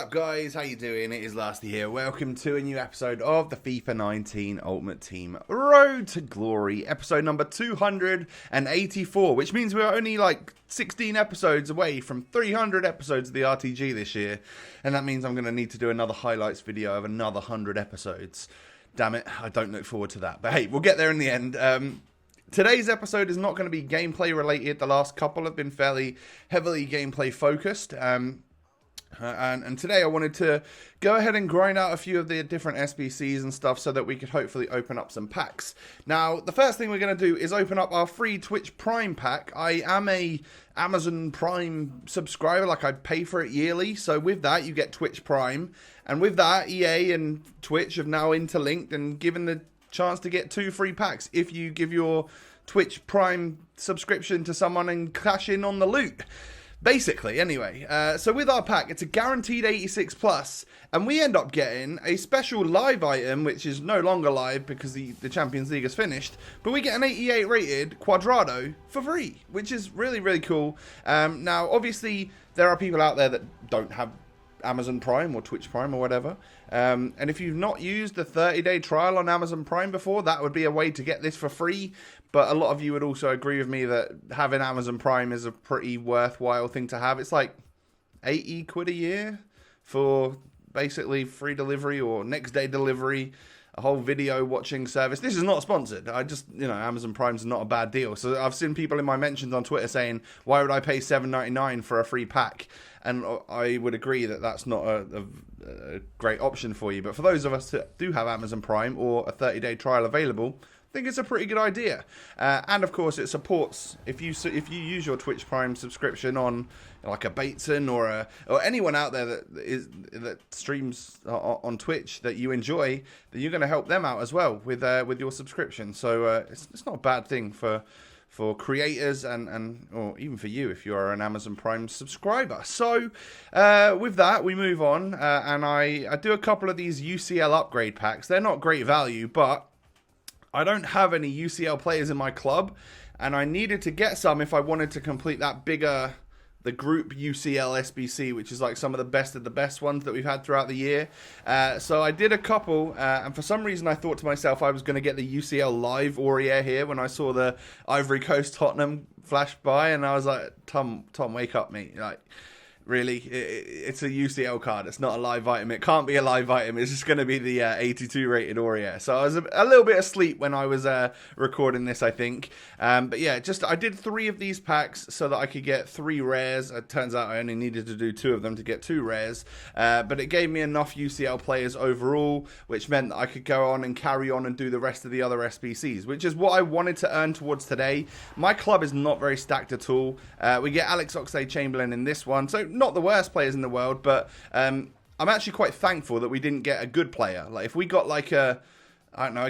up guys, how you doing? It is Lasty here. Welcome to a new episode of the FIFA 19 Ultimate Team Road to Glory, episode number 284, which means we're only like 16 episodes away from 300 episodes of the RTG this year, and that means I'm going to need to do another highlights video of another 100 episodes. Damn it, I don't look forward to that, but hey, we'll get there in the end. Today's episode is not going to be gameplay related. The last couple have been fairly heavily gameplay focused. And today I wanted to go ahead and grind out a few of the different SBCs and stuff so that we could hopefully open up some packs. Now, the first thing we're going to do is open up our free Twitch Prime pack. I am a Amazon Prime subscriber, like I pay for it yearly. So with that, you get Twitch Prime. And with that, EA and Twitch have now interlinked and given the chance to get 2 free packs if you give your Twitch Prime subscription to someone and cash in on the loot. Basically, anyway, so with our pack, it's a guaranteed 86 plus, and we end up getting a special live item, which is no longer live because the Champions League is finished, but we get an 88 rated Quadrado for free, which is really, really cool. Now, obviously, there are people out there that don't have Amazon Prime or Twitch Prime or whatever, and if you've not used the 30-day trial on Amazon Prime before, that would be a way to get this for free. But a lot of you would also agree with me that having Amazon Prime is a pretty worthwhile thing to have. It's like 80 quid a year for basically free delivery or next day delivery, a whole video watching service. This is not sponsored. I just, Amazon Prime's not a bad deal. So I've seen people in my mentions on Twitter saying, why would I pay $7.99 for a free pack? And I would agree that that's not a great option for you. But for those of us that do have Amazon Prime or a 30-day trial available, I think it's a pretty good idea. And of course, it supports, if you use your Twitch Prime subscription on like a Bateson or anyone out there that streams on Twitch that you enjoy, then you're going to help them out as well with your subscription. So it's not a bad thing for creators and or even for you if you're an Amazon Prime subscriber. So with that, we move on, and I do a couple of these UCL upgrade packs. They're not great value, but I don't have any UCL players in my club, and I needed to get some if I wanted to complete that the group UCL SBC, which is like some of the best ones that we've had throughout the year. So I did a couple, and for some reason I thought to myself I was going to get the UCL Live Aurier here when I saw the Ivory Coast Tottenham flash by, and I was like, Tom, wake up, mate. Like, really, it's a UCL card. It's not a live item. It can't be a live item. It's just going to be the 82 rated Aurier. So I was a little bit asleep when I was recording this, I think. But yeah, I did 3 of these packs so that I could get 3 rares. It turns out I only needed to do 2 of them to get 2 rares. But it gave me enough UCL players overall, which meant that I could go on and carry on and do the rest of the other SBCs, which is what I wanted to earn towards today. My club is not very stacked at all. We get Alex Oxlade-Chamberlain in this one. So not the worst players in the world, but I'm actually quite thankful that we didn't get a good player. Like if we got like a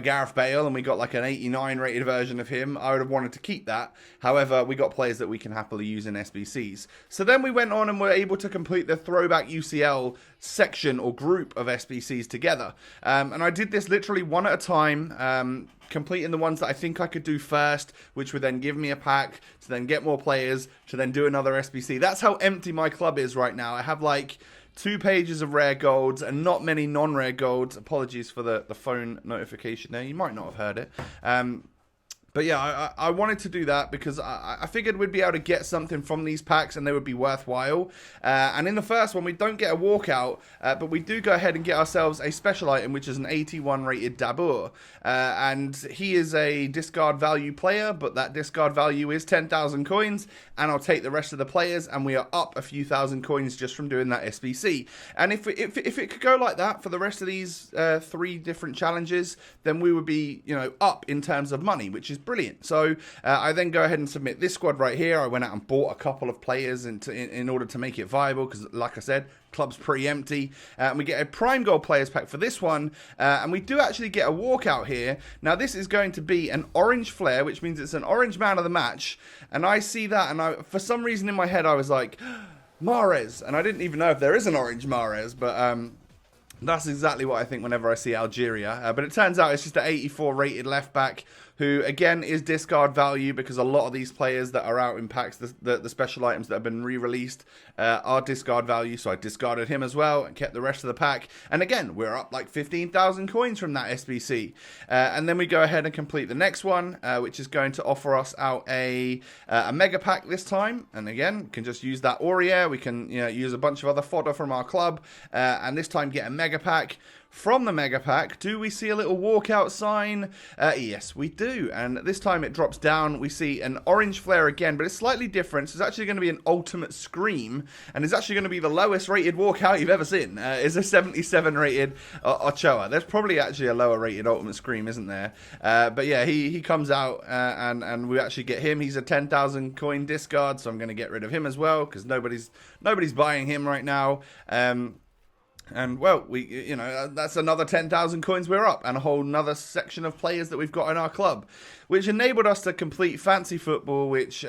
Gareth Bale and we got like an 89 rated version of him, I would have wanted to keep that. However, we got players that we can happily use in SBCs. So then we went on and were able to complete the Throwback UCL section or group of SBCs together. And I did this literally one at a time, completing the ones that I think I could do first, which would then give me a pack to then get more players, to then do another SBC. That's how empty my club is right now. I have like 2 pages of rare golds and not many non-rare golds. Apologies for the phone notification there. You might not have heard it. But yeah, I wanted to do that because I figured we'd be able to get something from these packs and they would be worthwhile. And in the first one, we don't get a walkout, but we do go ahead and get ourselves a special item, which is an 81 rated Dabur. And he is a discard value player, but that discard value is 10,000 coins. And I'll take the rest of the players, and we are up a few thousand coins just from doing that SBC. And if it could go like that for the rest of these 3 different challenges, then we would be, up in terms of money, which is brilliant. So I then go ahead and submit this squad right here. I went out and bought a couple of players in order to make it viable because, like I said, club's pretty empty. And we get a Prime Gold Players Pack for this one. And we do actually get a walkout here. Now, this is going to be an orange flare, which means it's an orange man of the match. And I see that, and for some reason in my head, I was like, Mahrez. And I didn't even know if there is an orange Mahrez, but that's exactly what I think whenever I see Algeria. But it turns out it's just an 84 rated left back who again is discard value because a lot of these players that are out in packs, the special items that have been re-released, are discard value. So I discarded him as well and kept the rest of the pack. And again, we're up like 15,000 coins from that SBC. And then we go ahead and complete the next one, which is going to offer us out a mega pack this time. And again, can just use that Aurier. We can use a bunch of other fodder from our club, and this time get a mega pack. From the mega pack, do we see a little walkout sign? Yes, we do. And this time it drops down. We see an orange flare again, but it's slightly different. So it's actually going to be an ultimate scream, and it's actually going to be the lowest rated walkout you've ever seen. It's a 77 rated Ochoa. There's probably actually a lower rated ultimate scream, isn't there? But yeah, he comes out, and we actually get him. He's a 10,000 coin discard, so I'm going to get rid of him as well because nobody's buying him right now. And well, that's another 10,000 coins we're up, and a whole nother section of players that we've got in our club, which enabled us to complete Fancy Football, which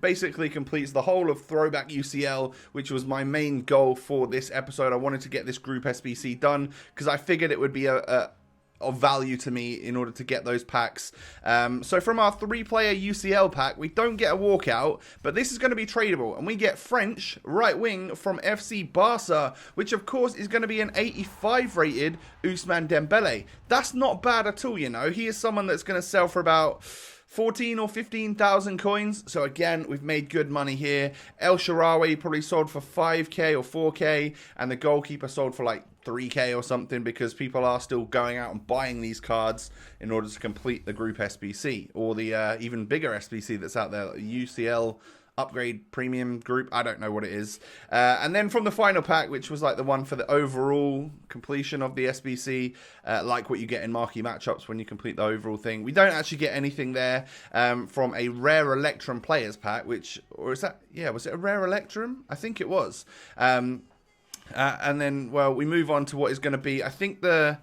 basically completes the whole of Throwback UCL, which was my main goal for this episode. I wanted to get this group SBC done because I figured it would be of value to me in order to get those packs. So from our 3-player UCL pack, we don't get a walkout, but this is going to be tradable, and we get French right wing from FC Barca, which of course is going to be an 85 rated Ousmane Dembele. That's not bad at all, He is someone that's going to sell for about 14 or 15,000 coins. So again, we've made good money here. El Shaarawy probably sold for 5k or 4k, and the goalkeeper sold for like 3k or something, because people are still going out and buying these cards in order to complete the group SBC, or the even bigger SBC that's out there, UCL upgrade premium group. I don't know what it is. And then from the final pack, which was like the one for the overall completion of the SBC, like what you get in marquee matchups when you complete the overall thing, we don't actually get anything there from a rare Electrum players pack, which, or is that, yeah, was it a rare Electrum? I think it was. And then, well, we move on to what is going to be, I think, the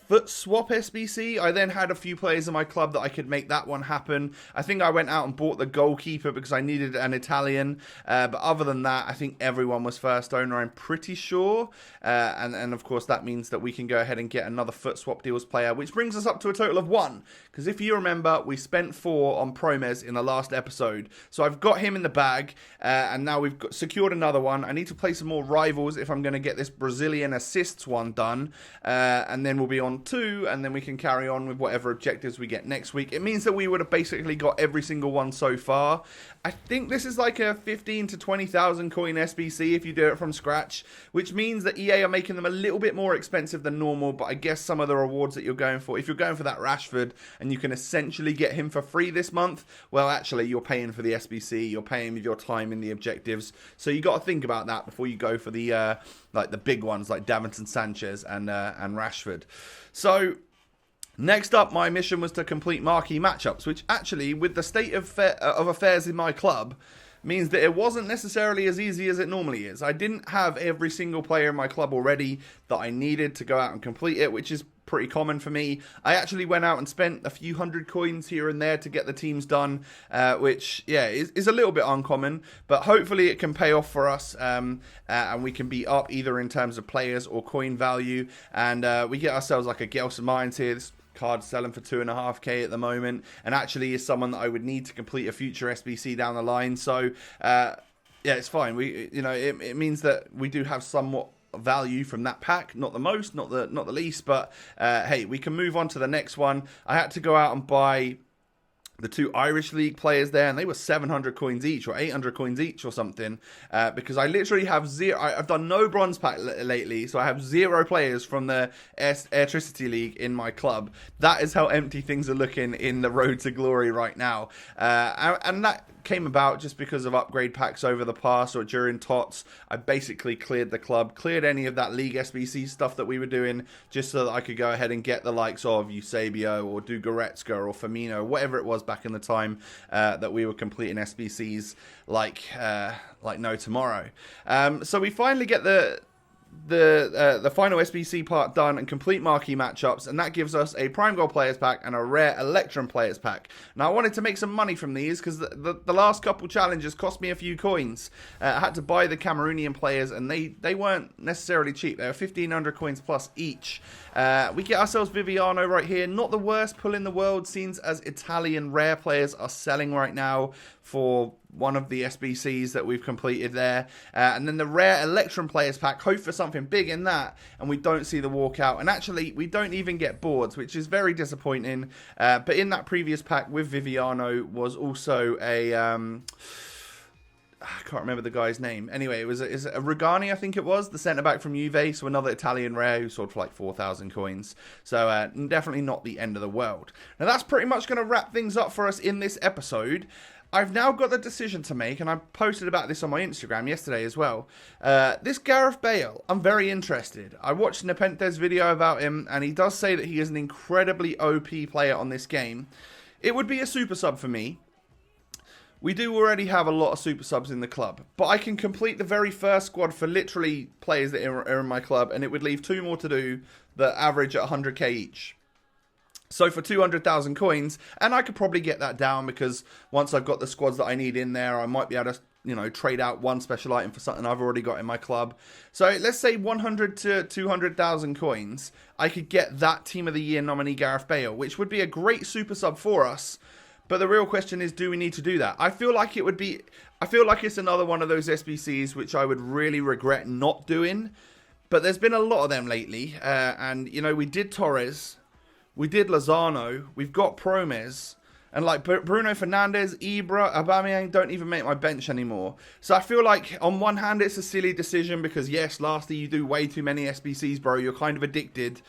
foot swap SBC. I then had a few players in my club that I could make that one happen. I think I went out and bought the goalkeeper because I needed an Italian. But other than that, I think everyone was first owner, I'm pretty sure. And of course, that means that we can go ahead and get another foot swap deals player, which brings us up to a total of 1. Because if you remember, we spent 4 on Promes in the last episode. So I've got him in the bag. And now we've secured another one. I need to play some more rivals if I'm going to get this Brazilian assists one done. And then we'll be on 2, and then we can carry on with whatever objectives we get next week. It means that we would have basically got every single one so far. I think this is like a 15 to 20,000 coin SBC if you do it from scratch, which means that EA are making them a little bit more expensive than normal. But I guess some of the rewards that you're going for, if you're going for that Rashford and you can essentially get him for free this month, well, actually you're paying for the SBC, you're paying with your time in the objectives. So you got to think about that before you go for the like the big ones like Davinson Sanchez and Rashford. So next up, my mission was to complete marquee matchups, which actually, with the state of affairs in my club, means that it wasn't necessarily as easy as it normally is. I didn't have every single player in my club already that I needed to go out and complete it, which is pretty common for me. I actually went out and spent a few hundred coins here and there to get the teams done, which, yeah, is a little bit uncommon, but hopefully it can pay off for us, and we can be up either in terms of players or coin value, and we get ourselves like a Gelson Mines here. This card selling for 2.5k at the moment, and actually is someone that I would need to complete a future SBC down the line, so yeah, it's fine. It means that we do have somewhat value from that pack, not the most, not the least, but hey, we can move on to the next one. I had to go out and buy the 2 Irish League players there, and they were 700 coins each or 800 coins each or something, because I literally have 0. I've done no bronze pack lately, so I have 0 players from the Airtricity League in my club. That is how empty things are looking in the Road to Glory right now, and that came about just because of upgrade packs over the past or during TOTS. I basically cleared the club, cleared any of that League SBC stuff that we were doing, just so that I could go ahead and get the likes of Eusebio or Dugoretska or Firmino, whatever it was back in the time that we were completing SBCs like no tomorrow. So we finally get the the final SBC part done and complete marquee matchups, and that gives us a Prime Gold Players Pack and a Rare Electrum Players Pack. Now, I wanted to make some money from these because the last couple challenges cost me a few coins. I had to buy the Cameroonian players, and they weren't necessarily cheap. They were 1,500 coins plus each. We get ourselves Viviano right here. Not the worst pull in the world, seems as Italian rare players are selling right now for one of the SBCs that we've completed there. And then the Rare Electrum Players Pack, hope for something big in that, and we don't see the walkout. And actually, we don't even get boards, which is very disappointing. But in that previous pack with Viviano was also a... I can't remember the guy's name. Anyway, it was a Rugani, I think it was, the centre-back from Juve, so another Italian rare who sold for like 4,000 coins. So definitely not the end of the world. Now that's pretty much going to wrap things up for us in this episode. I've now got the decision to make, and I posted about this on my Instagram yesterday as well. This Gareth Bale, I'm very interested. I watched Nepente's video about him, and he does say that he is an incredibly OP player on this game. It would be a super sub for me. We do already have a lot of super subs in the club, but I can complete the very first squad for literally players that are in my club, and it would leave 2 more to do that average at 100k each. So for 200,000 coins, and I could probably get that down because once I've got the squads that I need in there, I might be able to, you know, trade out one special item for something I've already got in my club. So let's say 100 to 200,000 coins, I could get that Team of the Year nominee Gareth Bale, which would be a great super sub for us. But the real question is, do we need to do that? I feel like it would be... I feel like it's another one of those SBCs which I would really regret not doing. But there's been a lot of them lately. And, you know, we did Torres. We did Lozano. We've got Promes. And, like, Bruno Fernandes, Ibra, Aubameyang don't even make my bench anymore. So I feel like, on one hand, it's a silly decision because, yes, lastly, you do way too many SBCs, bro. You're kind of addicted.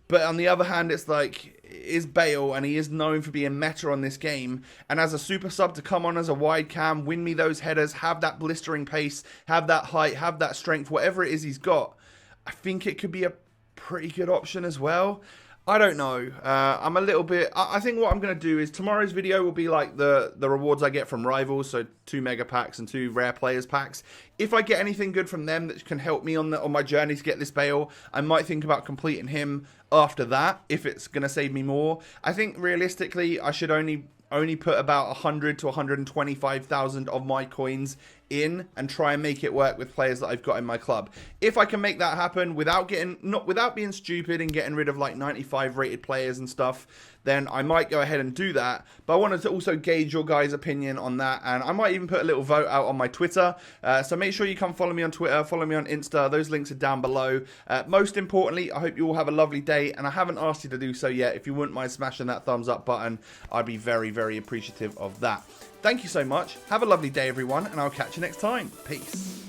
But on the other hand, it's like, is Bale, and he is known for being meta on this game. And as a super sub to come on as a wide cam, win me those headers, have that blistering pace, have that height, have that strength, whatever it is he's got, I think it could be a pretty good option as well. I don't know. I'm a little bit... I think what I'm going to do is tomorrow's video will be like the rewards I get from Rivals, so 2 mega packs and 2 rare players packs. If I get anything good from them that can help me on my journey to get this Bale, I might think about completing him after that, if it's going to save me more. I think realistically, I should only put about 100 to 125,000 of my coins in and try and make it work with players that I've got in my club. If I can make that happen without being stupid and getting rid of like 95 rated players and stuff, then I might go ahead and do that. But I wanted to also gauge your guys' opinion on that, and I might even put a little vote out on my Twitter. So make sure you come follow me on Twitter, follow me on Insta. Those links are down below. Most importantly, I hope you all have a lovely day, and I haven't asked you to do so yet. If you wouldn't mind smashing that thumbs up button, I'd be very, very appreciative of that. Thank you so much. Have a lovely day, everyone, and I'll catch you next time. Peace.